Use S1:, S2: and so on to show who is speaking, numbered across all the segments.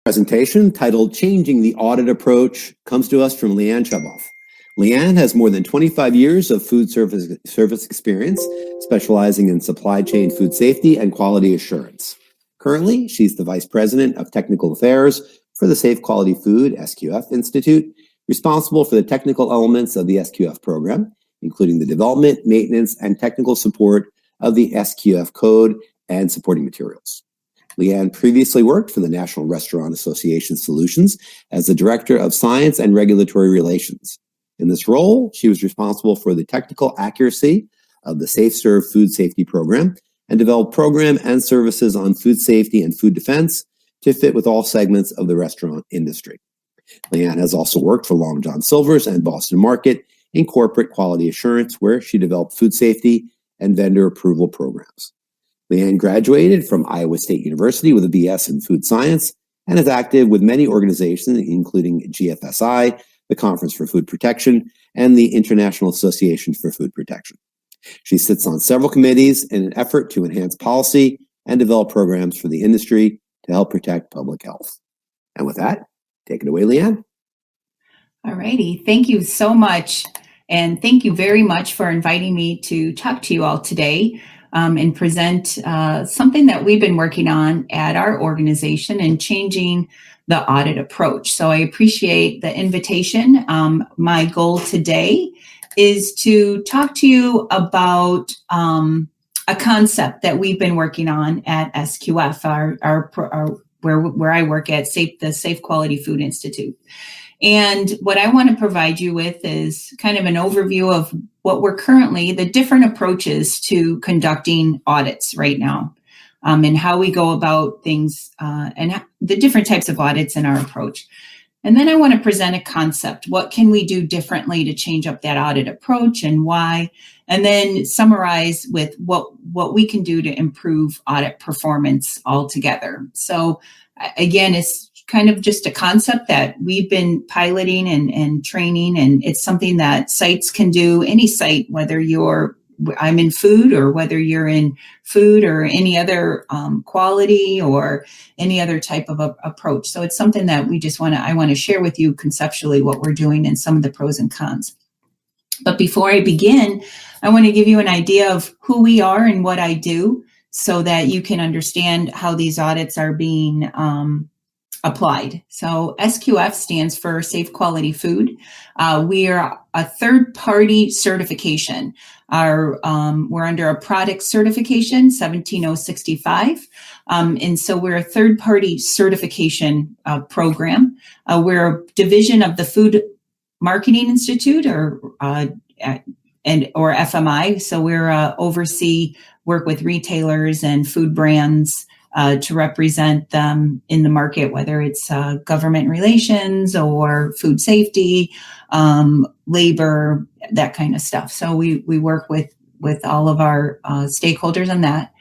S1: Presentation titled Changing the Audit Approach comes to us from LeAnn Chuboff. LeAnn has more than 25 years of food service experience, specializing in supply chain food safety and quality assurance. Currently, she's the Vice President of Technical Affairs for the Safe Quality Food SQF Institute, responsible for the technical elements of the SQF program, including the development, maintenance, and technical support of the SQF code and supporting materials. LeAnn previously worked for the National Restaurant Association Solutions as the Director of Science and Regulatory Relations. In this role, she was responsible for the technical accuracy of the Safe Serve food safety program and developed program and services on food safety and food defense to fit with all segments of the restaurant industry. LeAnn has also worked for Long John Silver's and Boston Market in corporate quality assurance, where she developed food safety and vendor approval programs. LeAnn graduated from Iowa State University with a BS in food science and is active with many organizations, including GFSI, the Conference for Food Protection, and the International Association for Food Protection. She sits on several committees in an effort to enhance policy and develop programs for the industry to help protect public health. And with that, take it away, LeAnn.
S2: All righty. Thank you so much. And thank you very much for inviting me to talk to you all today. And present something that we've been working on at our organization and changing the audit approach. So I appreciate the invitation. My goal today is to talk to you about a concept that we've been working on at SQF, where I work at the Safe Quality Food Institute. And what I want to provide you with is kind of an overview of what we're currently, the different approaches to conducting audits right now, and how we go about things, and the different types of audits in our approach. And then I want to present a concept. What can we do differently to change up that audit approach and why? And then summarize with what we can do to improve audit performance altogether. So again, it's kind of just a concept that we've been piloting and training, and it's something that sites can do, any site, whether I'm in food or whether you're in food or any other quality or any other type of approach. So it's something that I want to share with you conceptually what we're doing and some of the pros and cons. But before I begin, I want to give you an idea of who we are and what I do so that you can understand how these audits are being applied. So SQF stands for Safe Quality Food. We are a third-party certification. We're under a product certification, 17065. And so we're a third-party certification program. We're a division of the Food Marketing Institute or FMI. So we're work with retailers and food brands to represent them in the market, whether it's government relations or food safety, labor, that kind of stuff. So we work with all of our stakeholders on that.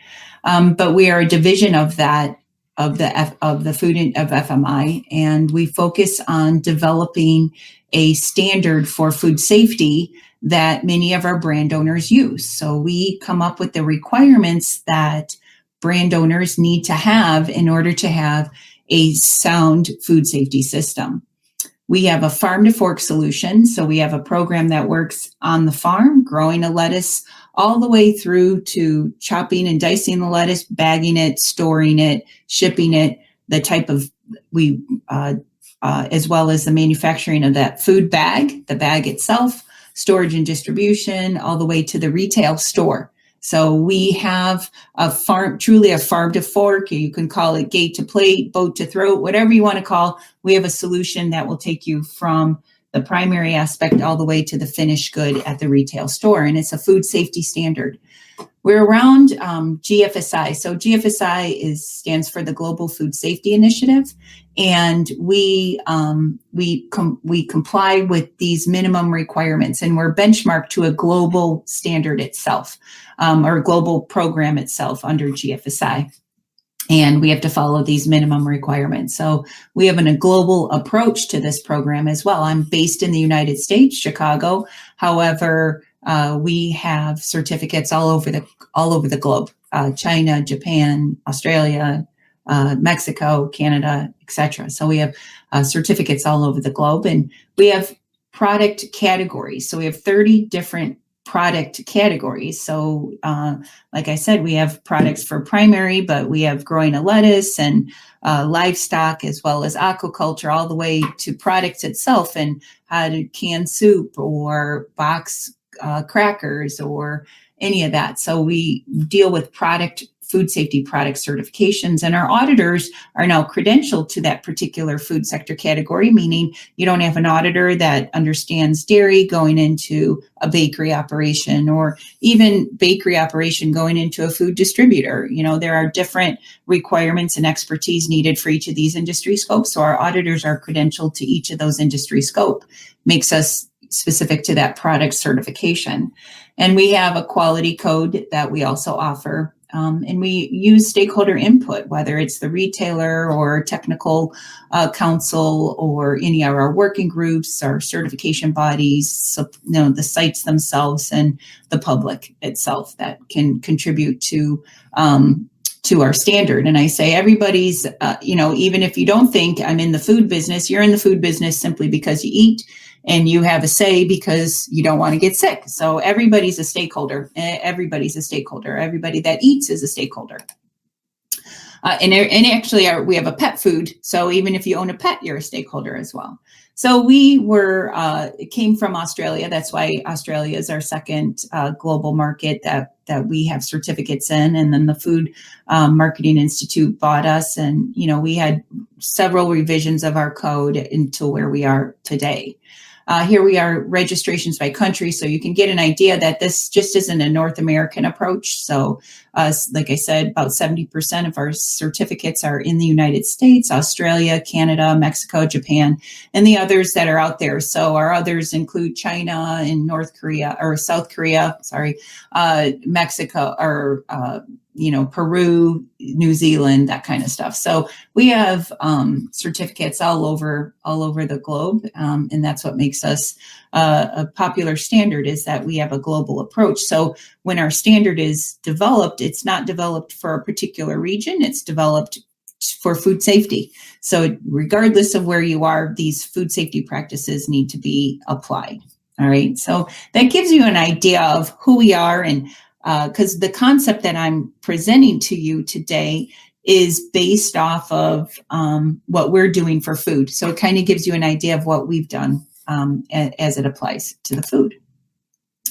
S2: But we are a division of that, of the food of FMI, and we focus on developing a standard for food safety that many of our brand owners use. So we come up with the requirements that brand owners need to have in order to have a sound food safety system. We have a farm to fork solution. So we have a program that works on the farm, growing a lettuce all the way through to chopping and dicing the lettuce, bagging it, storing it, shipping it, as well as the manufacturing of that food bag, the bag itself, storage and distribution, all the way to the retail store. So we have truly a farm to fork. You can call it gate to plate, boat to throat, whatever you want to call. We have a solution that will take you from the primary aspect all the way to the finished good at the retail store. And it's a food safety standard. We're around GFSI. So GFSI stands for the Global Food Safety Initiative. And we comply with these minimum requirements, and we're benchmarked to a global standard itself, or a global program itself under GFSI. And we have to follow these minimum requirements. So we have a global approach to this program as well. I'm based in the United States, Chicago. However, we have certificates all over the globe, China, Japan, Australia, Mexico, Canada, etc. So we have certificates all over the globe, and we have product categories. So we have 30 different product categories. So like I said, we have products for primary, but we have growing a lettuce and livestock, as well as aquaculture, all the way to products itself, and how to can soup or box crackers or any of that. So we deal with food safety product certifications, and our auditors are now credentialed to that particular food sector category, meaning you don't have an auditor that understands dairy going into a bakery operation, or even bakery operation going into a food distributor. There are different requirements and expertise needed for each of these industry scopes. So our auditors are credentialed to each of those industry scope, makes us specific to that product certification. And we have a quality code that we also offer. And we use stakeholder input, whether it's the retailer or technical council or any of our working groups, our certification bodies, so, the sites themselves and the public itself that can contribute to our standard. And I say everybody's, even if you don't think I'm in the food business, you're in the food business simply because you eat, and you have a say because you don't want to get sick. So everybody's a stakeholder. Everybody's a stakeholder. Everybody that eats is a stakeholder. And actually, we have a pet food. So even if you own a pet, you're a stakeholder as well. So we came from Australia. That's why Australia is our second global market that we have certificates in. And then the Food Marketing Institute bought us. And, we had several revisions of our code until where we are today. Here we are, registrations by country, so you can get an idea that this just isn't a North American approach. So, like I said, about 70% of our certificates are in the United States, Australia, Canada, Mexico, Japan, and the others that are out there. So our others include China and South Korea, Mexico, or Peru, New Zealand, that kind of stuff. So we have certificates all over the globe, and that's what makes us a popular standard, is that we have a global approach. So when our standard is developed, it's not developed for a particular region, it's developed for food safety. So regardless of where you are, these food safety practices need to be applied. All right, so that gives you an idea of who we are, and because the concept that I'm presenting to you today is based off of what we're doing for food. So it kind of gives you an idea of what we've done as it applies to the food.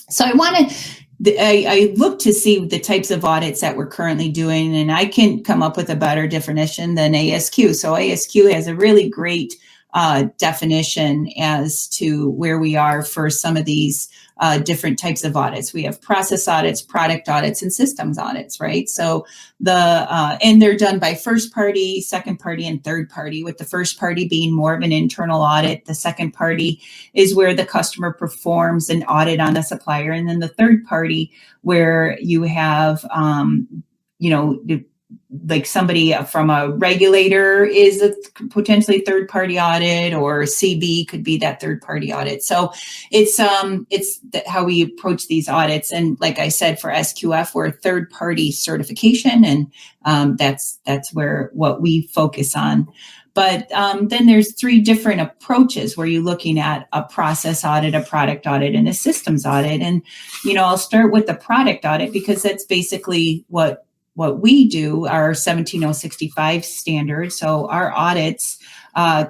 S2: So I look to see the types of audits that we're currently doing, and I can come up with a better definition than ASQ. So ASQ has a really great definition as to where we are for some of these different types of audits. We have process audits, product audits, and systems audits, right? So and they're done by first party, second party, and third party, with the first party being more of an internal audit. The second party is where the customer performs an audit on a supplier. And then the third party, where you have, like somebody from a regulator is a potentially third party audit, or CB could be that third party audit. So it's how we approach these audits. And like I said, for SQF, we're a third party certification, and that's where what we focus on. But then there's three different approaches where you're looking at a process audit, a product audit, and a systems audit. And, I'll start with the product audit, because that's basically what we do, our 17065 standard. So our audits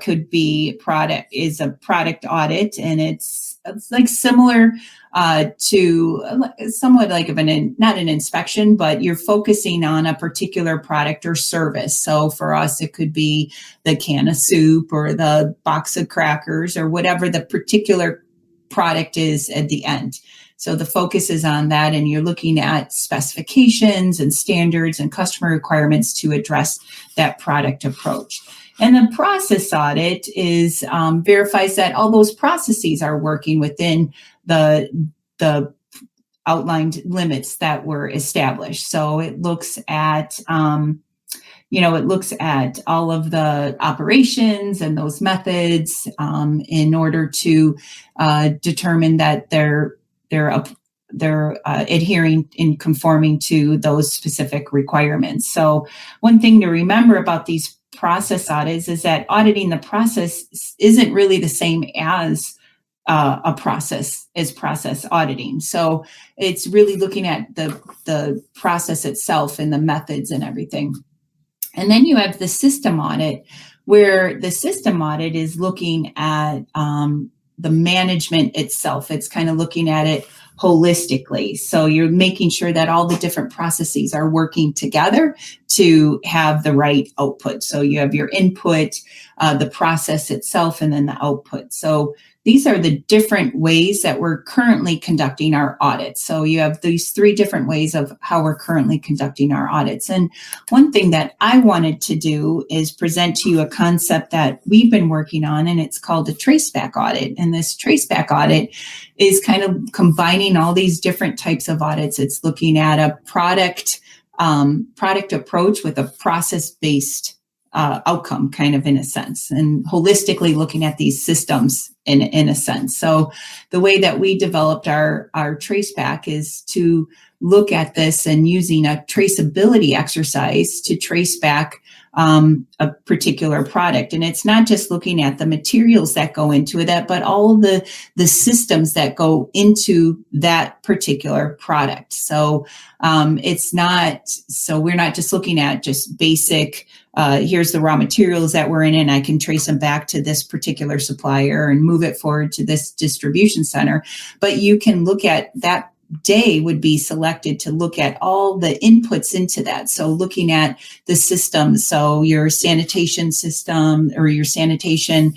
S2: could be a product audit, and it's like similar to somewhat like not an inspection, but you're focusing on a particular product or service. So for us, it could be the can of soup or the box of crackers or whatever the particular product is at the end. So the focus is on that, and you're looking at specifications and standards and customer requirements to address that product approach. And the process audit verifies that all those processes are working within the outlined limits that were established. So it looks at all of the operations and those methods in order to determine that they're adhering and conforming to those specific requirements. So one thing to remember about these process audits is that auditing the process isn't really the same as a process is process auditing. So it's really looking at the process itself and the methods and everything. And then you have the system audit, where the system audit is looking at the management itself. It's kind of looking at it holistically. So you're making sure that all the different processes are working together to have the right output. So you have your input, the process itself, and then the output. So these are the different ways that we're currently conducting our audits. So you have these 3 different ways of how we're currently conducting our audits. And one thing that I wanted to do is present to you a concept that we've been working on, and it's called a traceback audit. And this traceback audit is kind of combining all these different types of audits. It's looking at a product approach with a process-based outcome, kind of in a sense, and holistically looking at these systems in a sense. So the way that we developed our traceback is to look at this and using a traceability exercise to trace back a particular product. And it's not just looking at the materials that go into that, but all the systems that go into that particular product. So we're not just looking at just basic, here's the raw materials that were in it, and I can trace them back to this particular supplier and move it forward to this distribution center. But you can look at that day would be selected to look at all the inputs into that. So looking at the system, so your sanitation system or your sanitation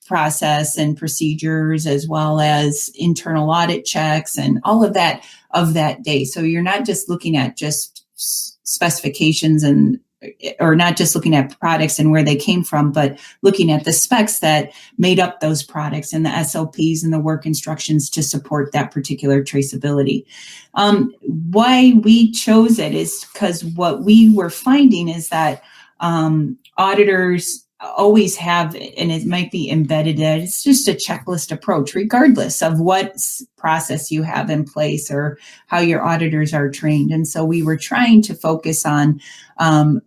S2: process and procedures, as well as internal audit checks and all of that day. So you're not just looking at just specifications or not just looking at products and where they came from, but looking at the specs that made up those products and the SOPs and the work instructions to support that particular traceability. Why we chose it is because what we were finding is that auditors always have, and it might be embedded that it's just a checklist approach, regardless of what process you have in place or how your auditors are trained. And so we were trying to focus on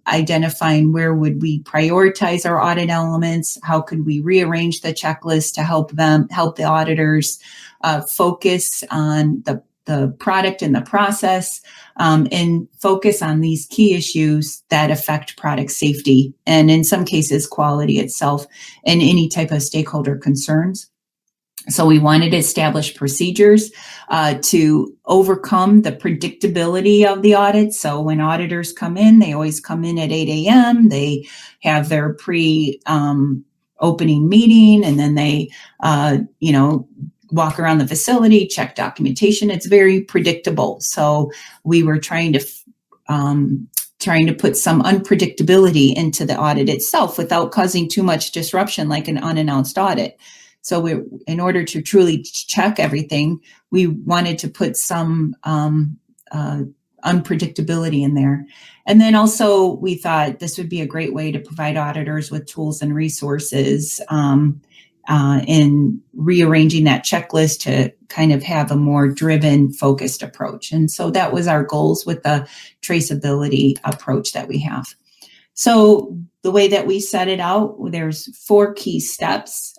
S2: identifying where would we prioritize our audit elements, how could we rearrange the checklist to help the auditors focus on the product and the process, and focus on these key issues that affect product safety, and in some cases, quality itself, and any type of stakeholder concerns. So we wanted to establish procedures to overcome the predictability of the audit. So when auditors come in, they always come in at 8 a.m. They have their opening meeting, and then they, walk around the facility, check documentation. It's very predictable. So we were trying to put some unpredictability into the audit itself without causing too much disruption, like an unannounced audit. So in order to truly check everything, we wanted to put some unpredictability in there. And then also we thought this would be a great way to provide auditors with tools and resources in rearranging that checklist to kind of have a more driven, focused approach. And so that was our goals with the traceability approach that we have. So the way that we set it out, there's 4 key steps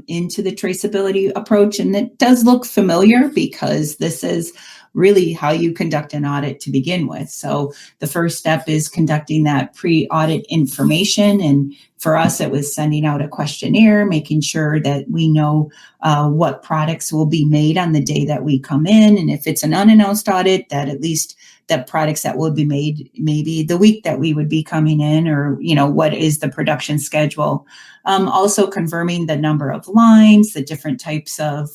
S2: into the traceability approach. And it does look familiar because this is really how you conduct an audit to begin with. So the first step is conducting that pre-audit information. And for us, it was sending out a questionnaire, making sure that we know what products will be made on the day that we come in. And if it's an unannounced audit, that at least that products that will be made maybe the week that we would be coming in, or, what is the production schedule. Also confirming the number of lines, the different types of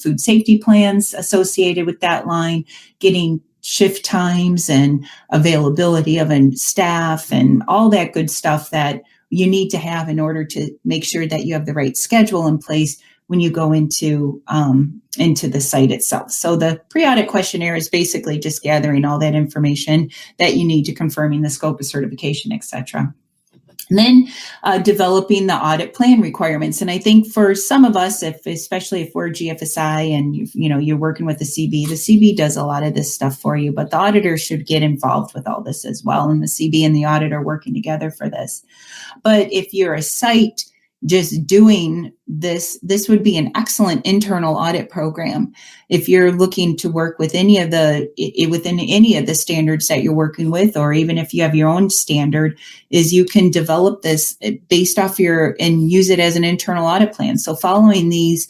S2: food safety plans associated with that line, getting shift times and availability of staff and all that good stuff that you need to have in order to make sure that you have the right schedule in place when you go into the site itself. So the pre-audit questionnaire is basically just gathering all that information that you need to confirming the scope of certification, et cetera. And then developing the audit plan requirements. And I think for some of us, especially if we're GFSI and you're working with the CB does a lot of this stuff for you, but the auditor should get involved with all this as well. And the CB and the audit are working together for this. But if you're a site just doing this would be an excellent internal audit program. If you're looking to work with within any of the standards that you're working with, or even if you have your own standard, is you can develop this based off and use it as an internal audit plan. So following these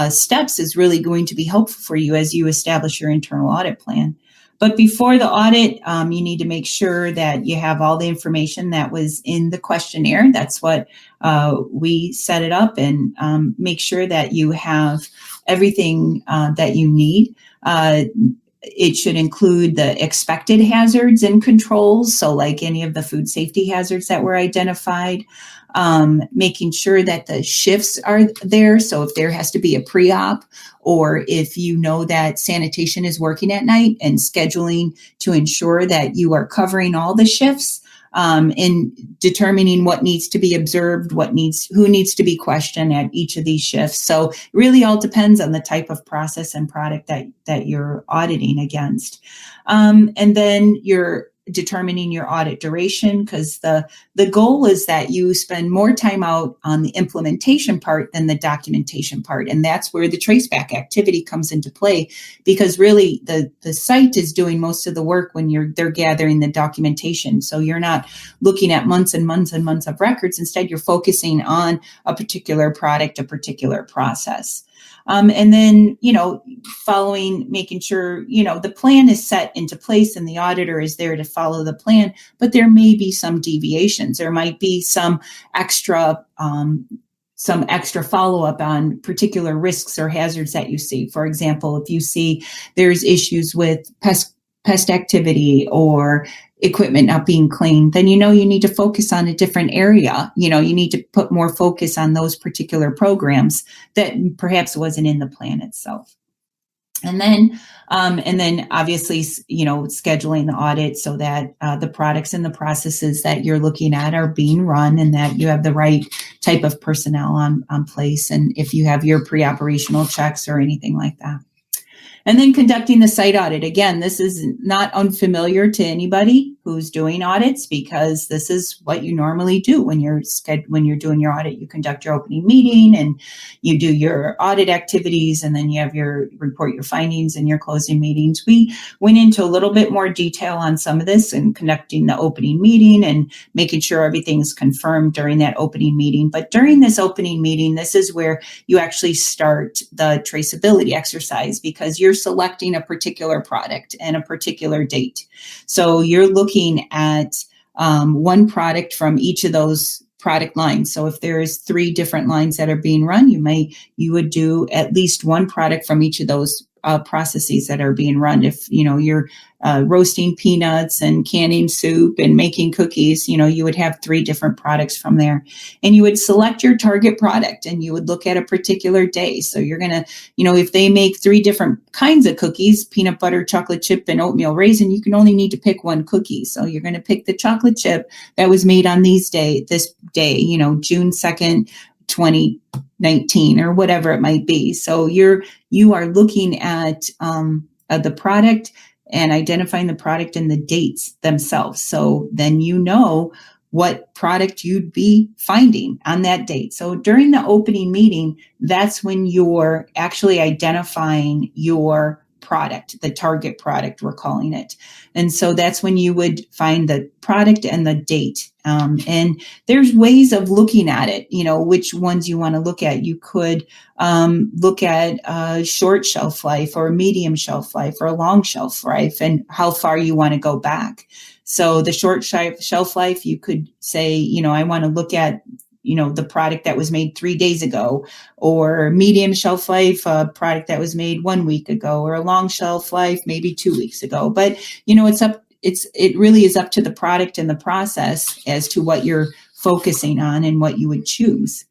S2: steps is really going to be helpful for you as you establish your internal audit plan. But before the audit, you need to make sure that you have all the information that was in the questionnaire. That's what we set it up, and make sure that you have everything that you need. It should include the expected hazards and controls, so like any of the food safety hazards that were identified, making sure that the shifts are there. So if there has to be a pre-op, or if you know that sanitation is working at night, and scheduling to ensure that you are covering all the shifts, and determining what needs to be observed, who needs to be questioned at each of these shifts. So it really all depends on the type of process and product that you're auditing against. And then you're determining your audit duration, because the goal is that you spend more time out on the implementation part than the documentation part. And that's where the traceback activity comes into play, because really the site is doing most of the work when they're gathering the documentation. So you're not looking at months and months and months of records. Instead, you're focusing on a particular product, a particular process. And then, making sure, the plan is set into place and the auditor is there to follow the plan, but there may be some deviations. There might be some extra follow-up on particular risks or hazards that you see. For example, if you see there's issues with pest activity or equipment not being cleaned, then you need to focus on a different area. You need to put more focus on those particular programs that perhaps wasn't in the plan itself. And then obviously, scheduling the audit so that the products and the processes that you're looking at are being run, and that you have the right type of personnel on place, and if you have your pre-operational checks or anything like that. And then conducting the site audit. Again, this is not unfamiliar to anybody who's doing audits, because this is what you normally do when you're doing your audit. You conduct your opening meeting and you do your audit activities, and then you have your report your findings and your closing meetings. We went into a little bit more detail on some of this and conducting the opening meeting and making sure everything's confirmed during that opening meeting. But during this opening meeting, this is where you actually start the traceability exercise, because you're selecting a particular product and a particular date. So you're looking at one product from each of those product lines. So if there is 3 different lines that are being run, you would do at least one product from each of those processes that are being run. If you're roasting peanuts and canning soup and making cookies, you would have 3 different products from there, and you would select your target product and you would look at a particular day. So you're gonna, if they make 3 different kinds of cookies, peanut butter, chocolate chip, and oatmeal raisin, you can only need to pick one cookie. So you're going to pick the chocolate chip that was made on this day, June 2nd, 2019, or whatever it might be. So you are looking at the product and identifying the product and the dates themselves. So then what product you'd be finding on that date. So during the opening meeting, that's when you're actually identifying your product, the target product, we're calling it. And so that's when you would find the product and the date. And there's ways of looking at it, which ones you want to look at. You could look at a short shelf life or a medium shelf life or a long shelf life, and how far you want to go back. So the short shelf life, you could say, I want to look at the product that was made 3 days ago, or medium shelf life, a product that was made 1 week ago, or a long shelf life, maybe 2 weeks ago. But, it really is up to the product and the process as to what you're focusing on and what you would choose.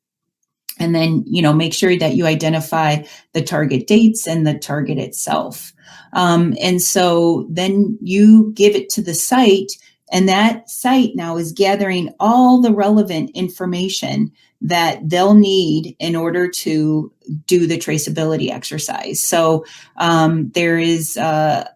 S2: And then, make sure that you identify the target dates and the target itself. And so then you give it to the site, And that site now is gathering all the relevant information that they'll need in order to do the traceability exercise. So there is a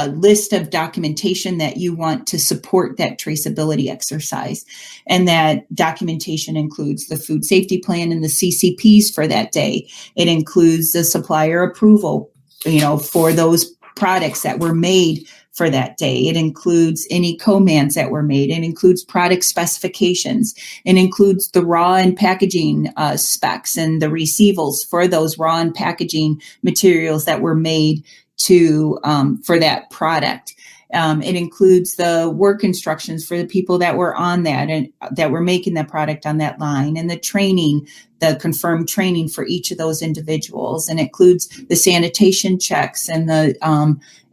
S2: list of documentation that you want to support that traceability exercise. And that documentation includes the food safety plan and the CCPs for that day. It includes the supplier approval, for those products that were made for that day. It includes any commands that were made. It includes product specifications. It includes the raw and packaging specs and the receivals for those raw and packaging materials that were made for that product. It includes the work instructions for the people that were on that and that were making that product on that line, and the training, the confirmed training for each of those individuals, and it includes the sanitation checks and the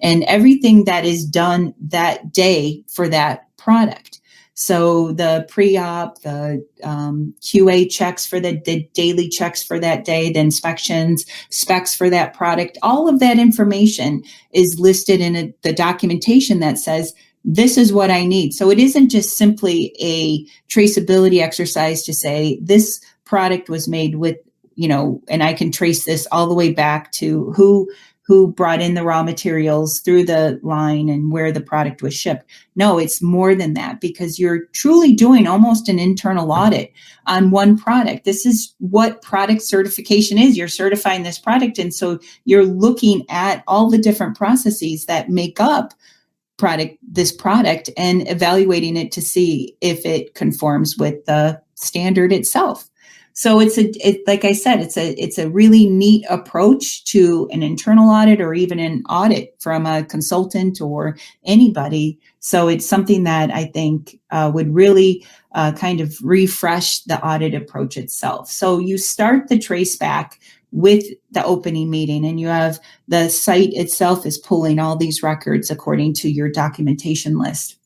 S2: and everything that is done that day for that product. So the pre-op, the QA checks for the daily checks for that day, the inspections, specs for that product, all of that information is listed in the documentation that says, this is what I need. So it isn't just simply a traceability exercise to say this product was made with, and I can trace this all the way back to who brought in the raw materials through the line and where the product was shipped. No, it's more than that, because you're truly doing almost an internal audit on one product. This is what product certification is. You're certifying this product. And so you're looking at all the different processes that make up this product and evaluating it to see if it conforms with the standard itself. So like I said, it's a really neat approach to an internal audit or even an audit from a consultant or anybody. So it's something that I think would really kind of refresh the audit approach itself. So you start the traceback with the opening meeting, and you have the site itself is pulling all these records according to your documentation list.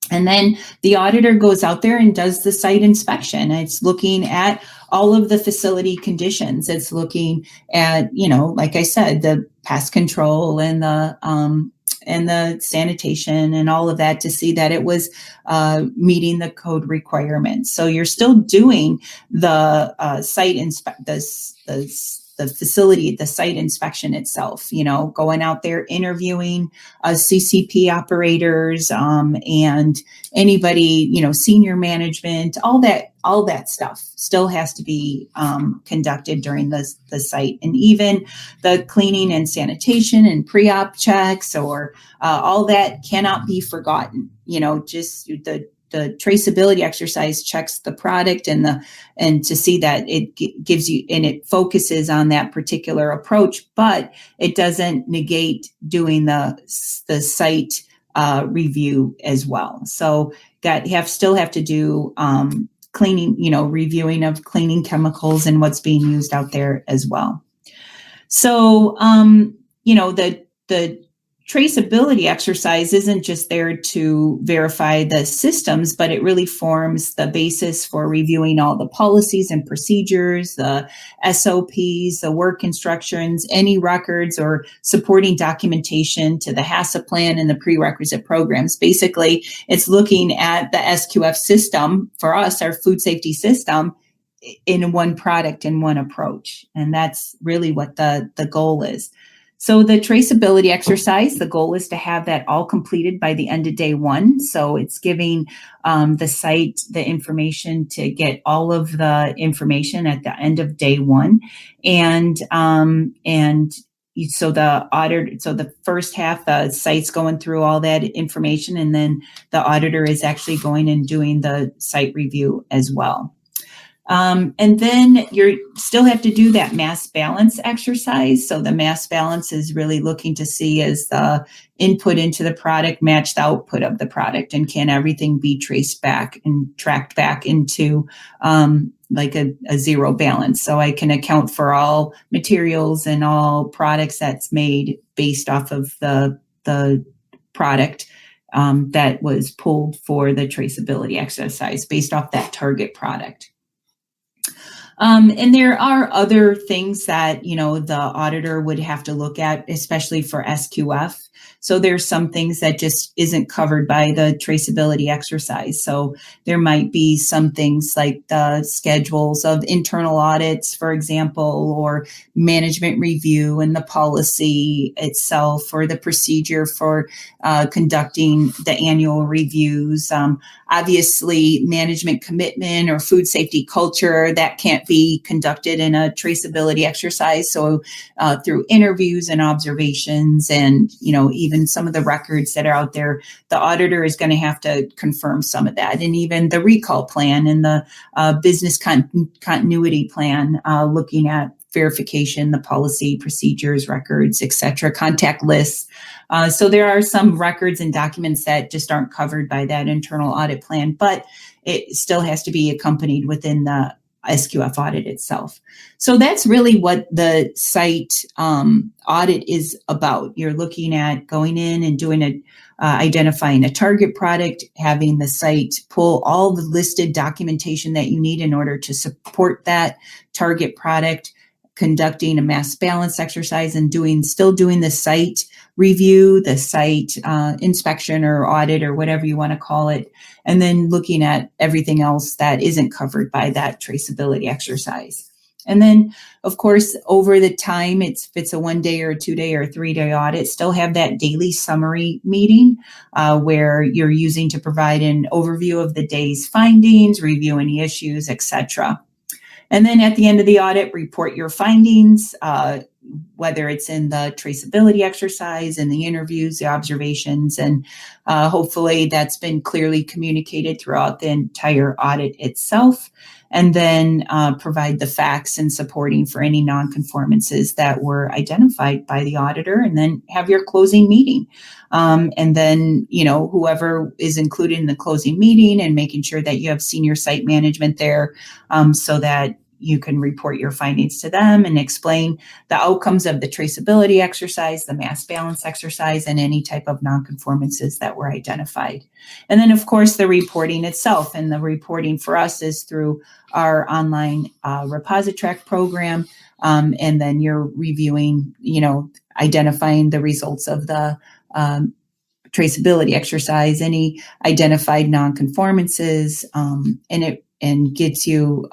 S2: And then the auditor goes out there and does the site inspection. It's looking at all of the facility conditions. It's looking at, like I said, the pest control and the sanitation and all of that to see that it was meeting the code requirements. So you're still doing the the facility, the site inspection itself, going out there, interviewing CCP operators and anybody, senior management, all that stuff still has to be conducted during the site. And even the cleaning and sanitation and pre-op checks or all that cannot be forgotten. Just the traceability exercise checks the product and to see that it gives you, and it focuses on that particular approach, but it doesn't negate doing the site review as well. So still have to do cleaning, reviewing of cleaning chemicals and what's being used out there as well. So, the traceability exercise isn't just there to verify the systems, but it really forms the basis for reviewing all the policies and procedures, the SOPs, the work instructions, any records or supporting documentation to the HACCP plan and the prerequisite programs. Basically, it's looking at the SQF system for us, our food safety system, in one product, in one approach. And that's really what the goal is. So the traceability exercise, the goal is to have that all completed by the end of day one. So it's giving the site the information to get all of the information at the end of day one. And so the first half, the site's going through all that information, and then the auditor is actually going and doing the site review as well. And then you still have to do that mass balance exercise. So the mass balance is really looking to see, is the input into the product match the output of the product, and can everything be traced back and tracked back into like a zero balance. So I can account for all materials and all products that's made based off of the product that was pulled for the traceability exercise based off that target product. And there are other things that, the auditor would have to look at, especially for SQF. So there's some things that just isn't covered by the traceability exercise. So there might be some things like the schedules of internal audits, for example, or management review and the policy itself, or the procedure for conducting the annual reviews. Obviously, management commitment or food safety culture, that can't be conducted in a traceability exercise. So through interviews and observations and, even some of the records that are out there, the auditor is going to have to confirm some of that. And even the recall plan and the business continuity plan, looking at verification, the policy, procedures, records, etc., contact lists. So there are some records and documents that just aren't covered by that internal audit plan, but it still has to be accompanied within the SQF audit itself. So that's really what the site audit is about. You're looking at going in and doing identifying a target product, having the site pull all the listed documentation that you need in order to support that target product, conducting a mass balance exercise, and still doing the site review, the site inspection or audit or whatever you want to call it, and then looking at everything else that isn't covered by that traceability exercise. And then, of course, over the time, if it's a 1 day or a 2 day or a 3 day audit, still have that daily summary meeting where you're using to provide an overview of the day's findings, review any issues, etc. And then at the end of the audit, report your findings, whether it's in the traceability exercise, in the interviews, the observations, and hopefully that's been clearly communicated throughout the entire audit itself. And then provide the facts and supporting for any nonconformances that were identified by the auditor, and then have your closing meeting. And then, whoever is included in the closing meeting, and making sure that you have senior site management there so that you can report your findings to them and explain the outcomes of the traceability exercise, the mass balance exercise, and any type of nonconformances that were identified. And then, of course, the reporting itself. And the reporting for us is through our online ReposiTrack program. And then you're reviewing, identifying the results of the traceability exercise, any identified nonconformances, and gets you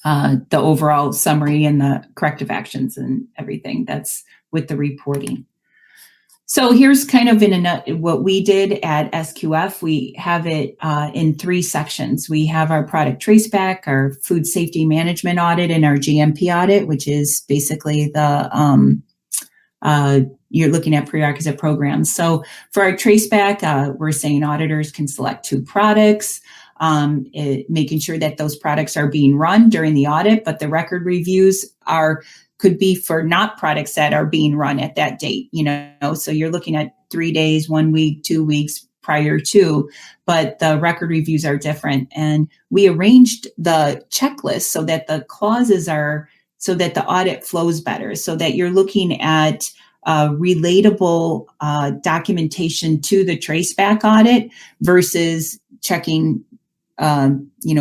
S2: the overall summary and the corrective actions and everything that's with the reporting. So here's kind of what we did at SQF. We have it in 3 sections. We have our product traceback, our food safety management audit, and our GMP audit, which is basically the you're looking at prerequisite programs. So for our traceback, we're saying auditors can select 2 products, making sure that those products are being run during the audit, but the record reviews could be for not products that are being run at that date, so you're looking at 3 days, 1 week, 2 weeks prior to, but the record reviews are different. And we arranged the checklist so that the clauses so that the audit flows better, so that you're looking at relatable documentation to the traceback audit versus checking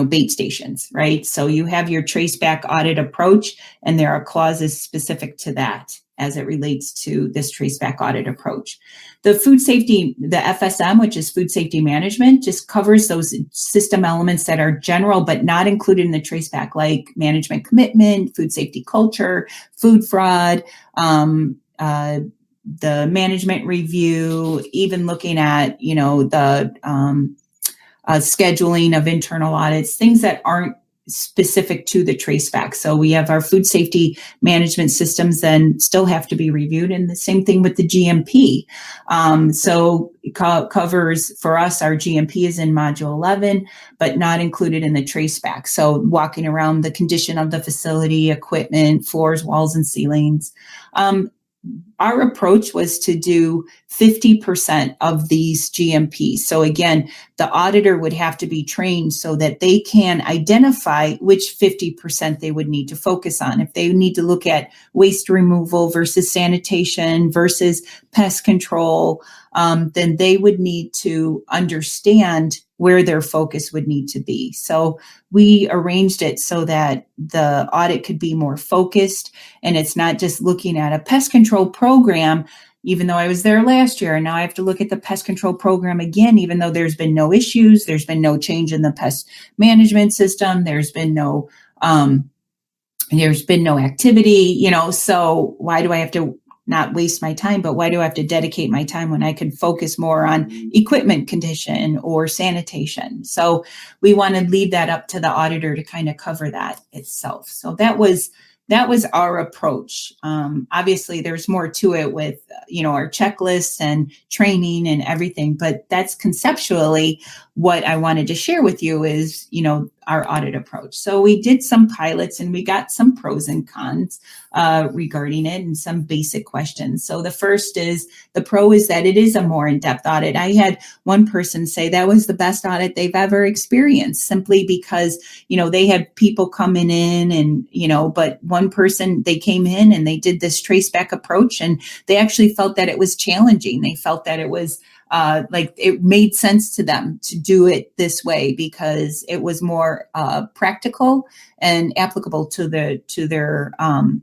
S2: bait stations, right? So you have your traceback audit approach, and there are clauses specific to that as it relates to this traceback audit approach. The food safety, the FSM, which is food safety management, just covers those system elements that are general but not included in the traceback, like management commitment, food safety culture, food fraud, the management review, even looking at, the scheduling of internal audits, things that aren't specific to the traceback. So we have our food safety management systems then still have to be reviewed, and the same thing with the GMP. So it covers, for us, our GMP is in module 11, but not included in the traceback. So walking around the condition of the facility, equipment, floors, walls, and ceilings. Our approach was to do 50% of these GMPs. So again, the auditor would have to be trained so that they can identify which 50% they would need to focus on. If they need to look at waste removal versus sanitation versus pest control, then they would need to understand where their focus would need to be. So we arranged it so that the audit could be more focused, and it's not just looking at a pest control program even though I was there last year, and now I have to look at the pest control program again, even though there's been no issues, there's been no change in the pest management system, there's been no activity, so why do I have to not waste my time, but why do I have to dedicate my time when I could focus more on equipment condition or sanitation? So we want to leave that up to the auditor to kind of cover that itself. So that was our approach. Obviously, there's more to it with, our checklists and training and everything, but that's conceptually what I wanted to share with you is, our audit approach. So we did some pilots and we got some pros and cons regarding it and some basic questions. So the first is, the pro is that it is a more in-depth audit. I had one person say that was the best audit they've ever experienced, simply because, they had people coming in and, but one person, they came in and they did this traceback approach and they actually felt that it was challenging. They felt that it was like it made sense to them to do it this way because it was more practical and applicable to their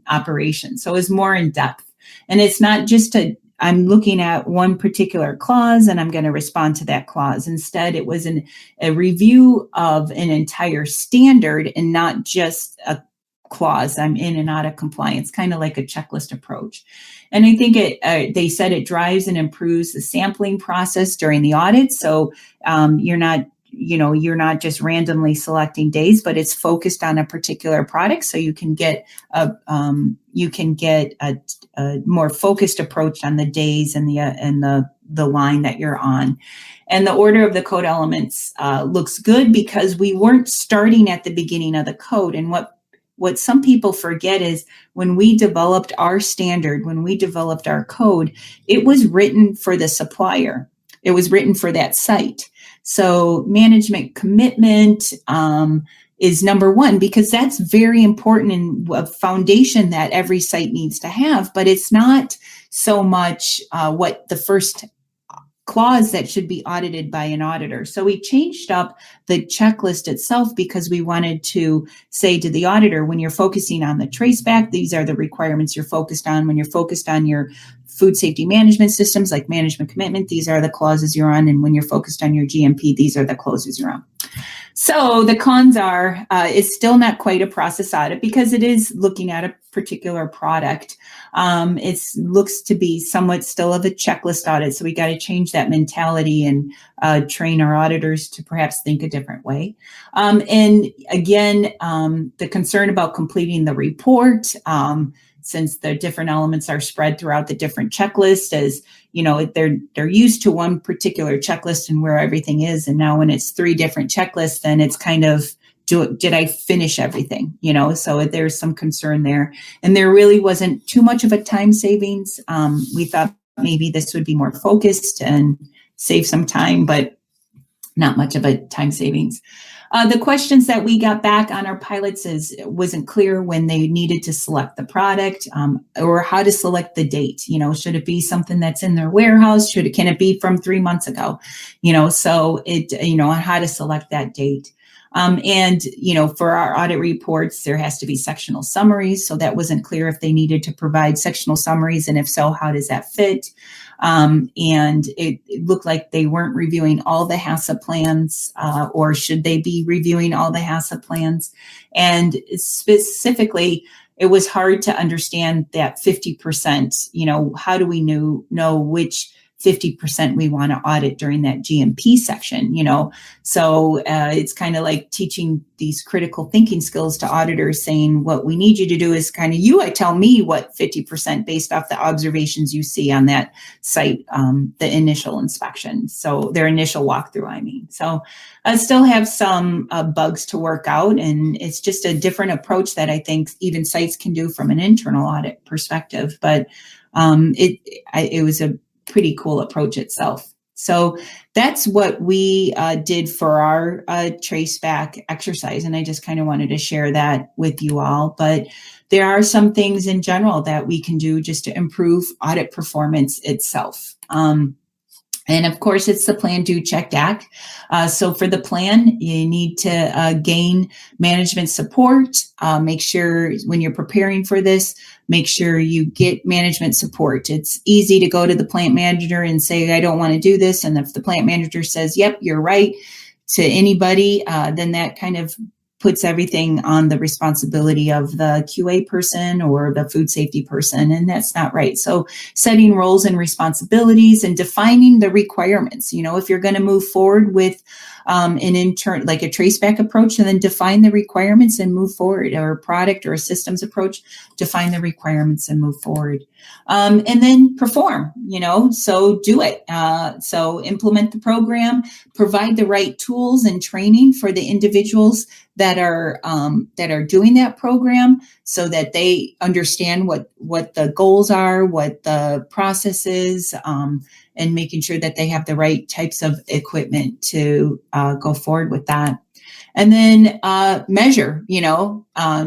S2: operation. So it was more in depth, and it's not just I'm looking at one particular clause and I'm going to respond to that clause. Instead, it was a review of an entire standard and not just a clause. I'm in and out of compliance, kind of like a checklist approach. And I think they said it drives and improves the sampling process during the audit. So you're not just randomly selecting days, but it's focused on a particular product. So you can get a more focused approach on the days and the line that you're on. And the order of the code elements looks good because we weren't starting at the beginning of the code. And what some people forget is when we developed our standard, when we developed our code, it was written for the supplier. It was written for that site. So management commitment is number one, because that's very important and a foundation that every site needs to have, but it's not so much what the first clause that should be audited by an auditor. So we changed up the checklist itself because we wanted to say to the auditor, when you're focusing on the traceback, these are the requirements you're focused on. When you're focused on your food safety management systems like management commitment, these are the clauses you're on. And when you're focused on your GMP, these are the clauses you're on. So the cons are, it's still not quite a process audit because it is looking at a particular product. It looks to be somewhat still of a checklist audit. So we got to change that mentality and train our auditors to perhaps think a different way. And again, the concern about completing the report, since the different elements are spread throughout the different checklists, as they're used to one particular checklist and where everything is. And now when it's 3 different checklists, then it's kind of, did I finish everything? So there's some concern there. And there really wasn't too much of a time savings. We thought maybe this would be more focused and save some time, but not much of a time savings. The questions that we got back on our pilots wasn't clear when they needed to select the product or how to select the date. Should it be something that's in their warehouse? Can it be from 3 months ago? So on how to select that date. And for our audit reports, there has to be sectional summaries. So that wasn't clear if they needed to provide sectional summaries, and if so, how does that fit? And it looked like they weren't reviewing all the HACCP plans, or should they be reviewing all the HACCP plans? And specifically, it was hard to understand that 50%, how do we know which 50% we want to audit during that GMP section, So it's kind of like teaching these critical thinking skills to auditors, saying what we need you to do is kind of tell me what 50% based off the observations you see on that site, the initial inspection. So their initial walkthrough, So I still have some bugs to work out, and it's just a different approach that I think even sites can do from an internal audit perspective. But it was a pretty cool approach itself. So that's what we did for our traceback exercise. And I just kind of wanted to share that with you all. But there are some things in general that we can do just to improve audit performance itself. And of course, it's the plan, do, check, act. So for the plan, you need to gain management support. Make sure when you're preparing for this, make sure you get management support. It's easy to go to the plant manager and say, I don't want to do this. And if the plant manager says, yep, you're right, to anybody, then that kind of puts everything on the responsibility of the QA person or the food safety person, and that's not right. So setting roles and responsibilities and defining the requirements. If you're going to move forward with an intern, like a traceback approach, and then define the requirements and move forward, or a product or a systems approach, define the requirements and move forward. And then perform, so do it. So implement the program, provide the right tools and training for the individuals that are doing that program, so that they understand what the goals are, what the process is, and making sure that they have the right types of equipment to go forward with that. And then measure,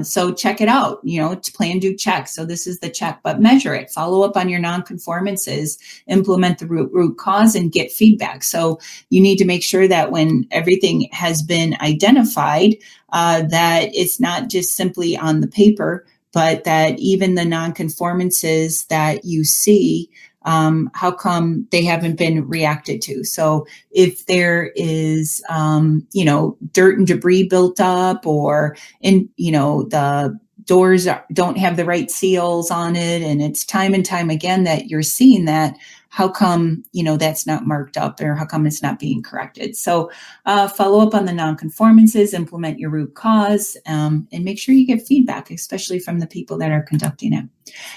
S2: so check it out, to plan, do, check. So this is the check, but measure it, follow up on your nonconformances, implement the root cause, and get feedback. So you need to make sure that when everything has been identified, that it's not just simply on the paper, but that even the nonconformances that you see, how come they haven't been reacted to? So if there is, dirt and debris built up, or the doors don't have the right seals on it, and it's time and time again that you're seeing that, how come, that's not marked up, or how come it's not being corrected? So follow up on the nonconformances, implement your root cause, and make sure you get feedback, especially from the people that are conducting it.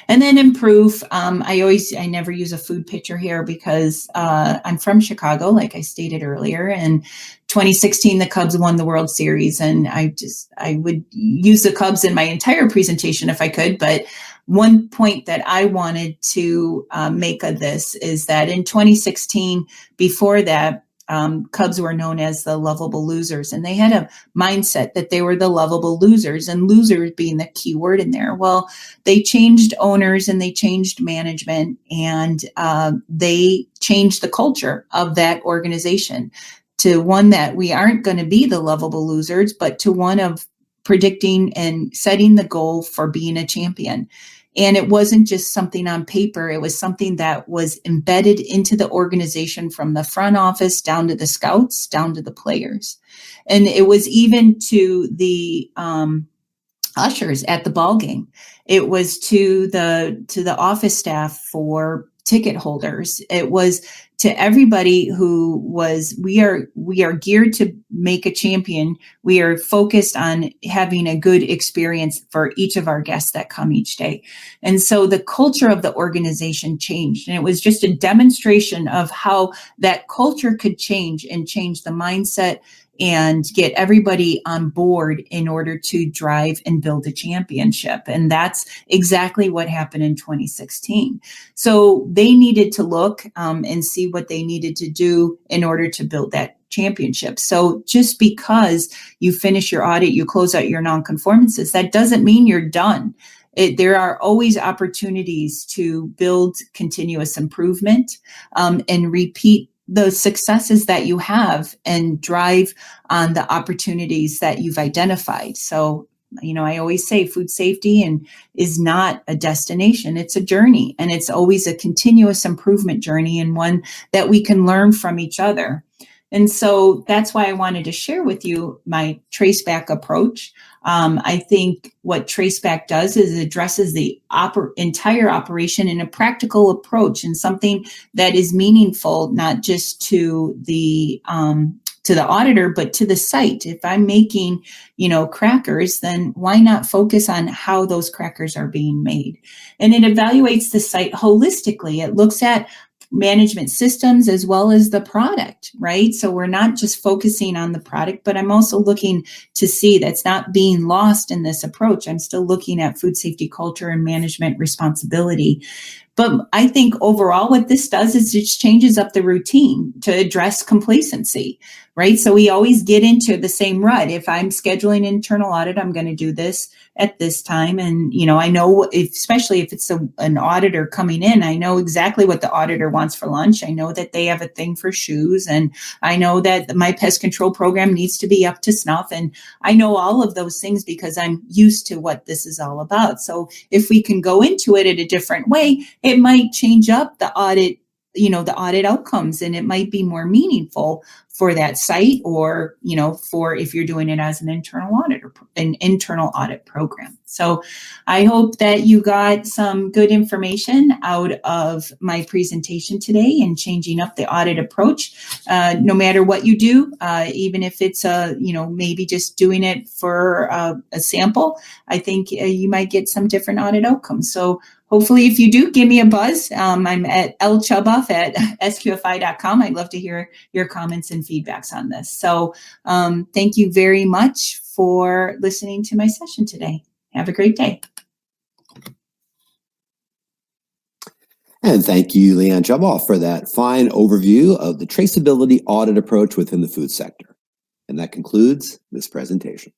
S2: And then improve. I never use a food picture here because I'm from Chicago, like I stated earlier, and 2016, the Cubs won the World Series, and I would use the Cubs in my entire presentation if I could, but one point that I wanted to make of this is that in 2016, before that, Cubs were known as the lovable losers, and they had a mindset that they were the lovable losers, and losers being the key word in there. Well, they changed owners and they changed management, and they changed the culture of that organization to one that we aren't going to be the lovable losers, but to one of predicting and setting the goal for being a champion. And it wasn't just something on paper. It was something that was embedded into the organization, from the front office down to the scouts, down to the players. And it was even to the ushers at the ball game. It was to the office staff for ticket holders. It was to everybody who was, we are geared to make a champion. We are focused on having a good experience for each of our guests that come each day. And so the culture of the organization changed. And it was just a demonstration of how that culture could change and change the mindset and get everybody on board in order to drive and build a championship. And that's exactly what happened in 2016. So they needed to look and see what they needed to do in order to build that championship. So just because you finish your audit, you close out your nonconformances, that doesn't mean you're done. There are always opportunities to build continuous improvement and repeat the successes that you have and drive on the opportunities that you've identified. So, I always say food safety is not a destination, it's a journey, and it's always a continuous improvement journey, and one that we can learn from each other. And so that's why I wanted to share with you my traceback approach. I think what traceback does is addresses the entire operation in a practical approach, and something that is meaningful, not just to the auditor, but to the site. If I'm making, crackers, then why not focus on how those crackers are being made? And it evaluates the site holistically. It looks at management systems as well as the product, right? So we're not just focusing on the product, but I'm also looking to see that's not being lost in this approach. I'm still looking at food safety culture and management responsibility. But I think overall what this does is it just changes up the routine to address complacency, right? So we always get into the same rut. If I'm scheduling internal audit, I'm going to do this at this time. And, I know, especially if it's an auditor coming in, I know exactly what the auditor wants for lunch. I know that they have a thing for shoes, and I know that my pest control program needs to be up to snuff. And I know all of those things because I'm used to what this is all about. So if we can go into it in a different way, it might change up the audit, the audit outcomes, and it might be more meaningful for that site, or, for if you're doing it as an internal audit program. So I hope that you got some good information out of my presentation today and changing up the audit approach. No matter what you do, even if it's maybe just doing it for a sample, I think you might get some different audit outcomes. So hopefully, if you do, give me a buzz. I'm at LChuboff at SQFI.com. I'd love to hear your comments and feedbacks on this. So thank you very much for listening to my session today. Have a great day.
S1: And thank you, LeAnn Chuboff, for that fine overview of the traceability audit approach within the food sector. And that concludes this presentation.